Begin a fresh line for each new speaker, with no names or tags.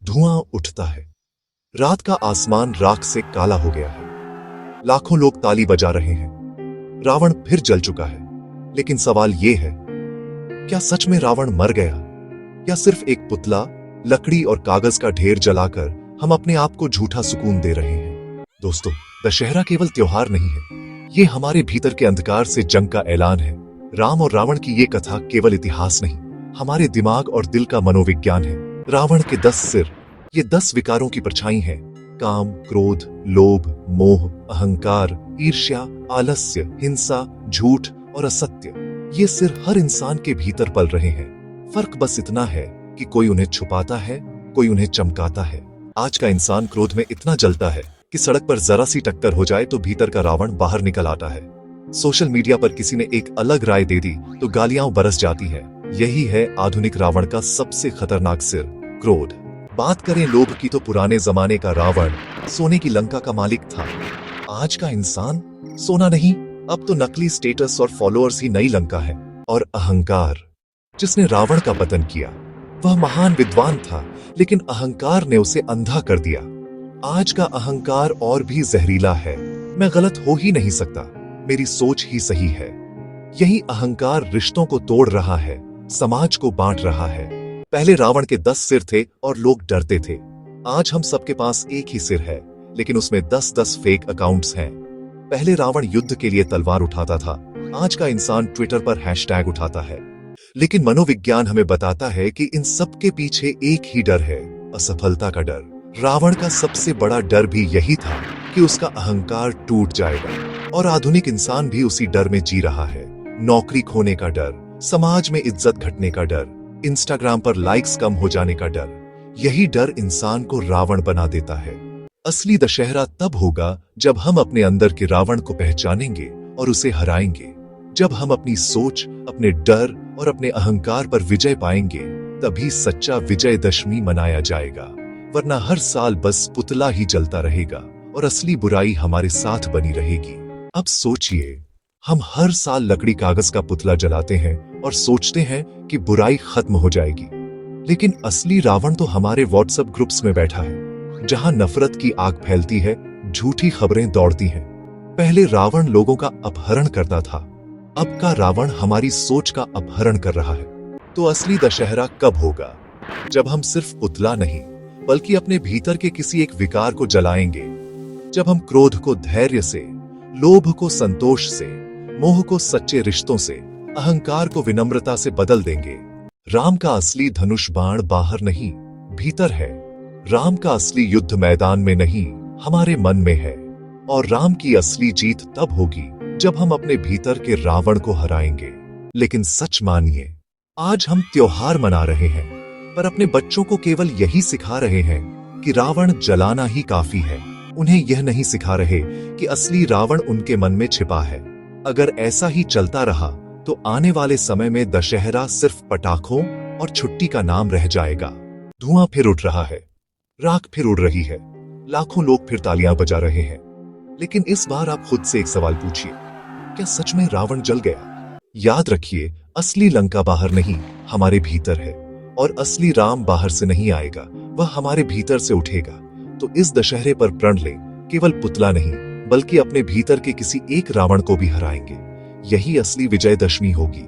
धुआं उठता है। रात का आसमान राख से काला हो गया है। लाखों लोग ताली बजा रहे हैं। रावण फिर जल चुका है। लेकिन सवाल यह है, क्या सच में रावण मर गया, या सिर्फ एक पुतला, लकड़ी और कागज का ढेर जलाकर हम अपने आप को झूठा सुकून दे रहे हैं? दोस्तों, दशहरा केवल त्योहार नहीं है, ये हमारे भीतर के अंधकार से जंग का ऐलान है। राम और रावण की ये कथा केवल इतिहास नहीं, हमारे दिमाग और दिल का मनोविज्ञान है। रावण के 10 सिर, ये 10 विकारों की परछाई हैं। काम, क्रोध, लोभ, मोह, अहंकार, ईर्ष्या, आलस्य, हिंसा, झूठ और असत्य। ये सिर हर इंसान के भीतर पल रहे हैं। फर्क बस इतना है कि कोई उन्हें छुपाता है, कोई उन्हें चमकाता है। आज का इंसान क्रोध में इतना जलता है कि सड़क पर जरा सी टक्कर हो जाए तो भीतर का रावण बाहर निकल आता है। सोशल मीडिया पर किसी ने एक अलग राय दे दी तो गालियां बरस जाती है। यही है आधुनिक रावण का सबसे खतरनाक सिर, क्रोध। बात करें लोभ की तो पुराने जमाने का रावण सोने की लंका का मालिक था। आज का इंसान सोना नहीं, अब तो नकली स्टेटस और फॉलोअर्स ही नई लंका है। और अहंकार, जिसने रावण का पतन किया, वह महान विद्वान था, लेकिन अहंकार ने उसे अंधा कर दिया। आज का अहंकार और भी जहरीला है। मैं गलत हो ही नहीं सकता, मेरी सोच ही सही है। यही अहंकार रिश्तों को तोड़ रहा है, समाज को बांट रहा है। पहले रावण के 10 सिर थे और लोग डरते थे। आज हम सबके पास एक ही सिर है, लेकिन उसमें 10-10 फेक अकाउंट्स हैं। पहले रावण युद्ध के लिए तलवार उठाता था, आज का इंसान ट्विटर पर हैशटैग उठाता है। लेकिन मनोविज्ञान हमें बताता है कि इन सब के पीछे एक ही डर है, असफलता का डर। रावण का सबसे बड़ा डर भी यही था कि उसका अहंकार टूट जाएगा, और आधुनिक इंसान भी उसी डर में जी रहा है। नौकरी खोने का डर, समाज में इज्जत घटने का डर, इंस्टाग्राम पर लाइक्स कम हो जाने का डर। यही डर इंसान को रावण बना देता है। असली दशहरा तब होगा जब हम अपने अंदर के रावण को पहचानेंगे और उसे हराएंगे। जब हम अपनी सोच, अपने डर और अपने अहंकार पर विजय पाएंगे, तभी सच्चा विजयदशमी मनाया जाएगा। वरना हर साल बस पुतला ही जलता रहेगा और असली बुराई हमारे साथ बनी रहेगी। अब सोचिए, हम हर साल लकड़ी कागज का पुतला जलाते हैं और सोचते हैं कि बुराई खत्म हो जाएगी। लेकिन असली रावण तो हमारे व्हाट्सएप ग्रुप्स में बैठा है, जहां नफरत की आग फैलती है, झूठी खबरें दौड़ती हैं। पहले रावण लोगों का अपहरण करता था, अब का रावण हमारी सोच का अपहरण कर रहा है। तो असली दशहरा कब होगा? जब हम सिर्फ पुतला नहीं, बल्कि अपने भीतर के किसी एक विकार को जलाएंगे। जब हम क्रोध को धैर्य से, लोभ को संतोष से, मोह को सच्चे रिश्तों से, अहंकार को विनम्रता से बदल देंगे। राम का असली धनुष बाण बाहर नहीं, भीतर है। राम का असली युद्ध मैदान में नहीं, हमारे मन में है। और राम की असली जीत तब होगी जब हम अपने भीतर के रावण को हराएंगे। लेकिन सच मानिए, आज हम त्योहार मना रहे हैं, पर अपने बच्चों को केवल यही सिखा रहे हैं कि रावण जलाना ही काफी है। उन्हें यह नहीं सिखा रहे कि असली रावण उनके मन में छिपा है। अगर ऐसा ही चलता रहा तो आने वाले समय में दशहरा सिर्फ पटाखों और छुट्टी का नाम रह जाएगा। धुआं फिर उठ रहा है, राख फिर उड़ रही है, लाखों लोग फिर तालियां बजा रहे हैं। लेकिन इस बार आप खुद से एक सवाल पूछिए, क्या सच में रावण जल गया? याद रखिए, असली लंका बाहर नहीं, हमारे भीतर है। और असली राम बाहर से नहीं आएगा, वह हमारे भीतर से उठेगा। तो इस दशहरे पर प्रण लें, केवल पुतला नहीं, बल्कि अपने भीतर के किसी एक रावण को भी हराएंगे। यही असली विजयदशमी होगी।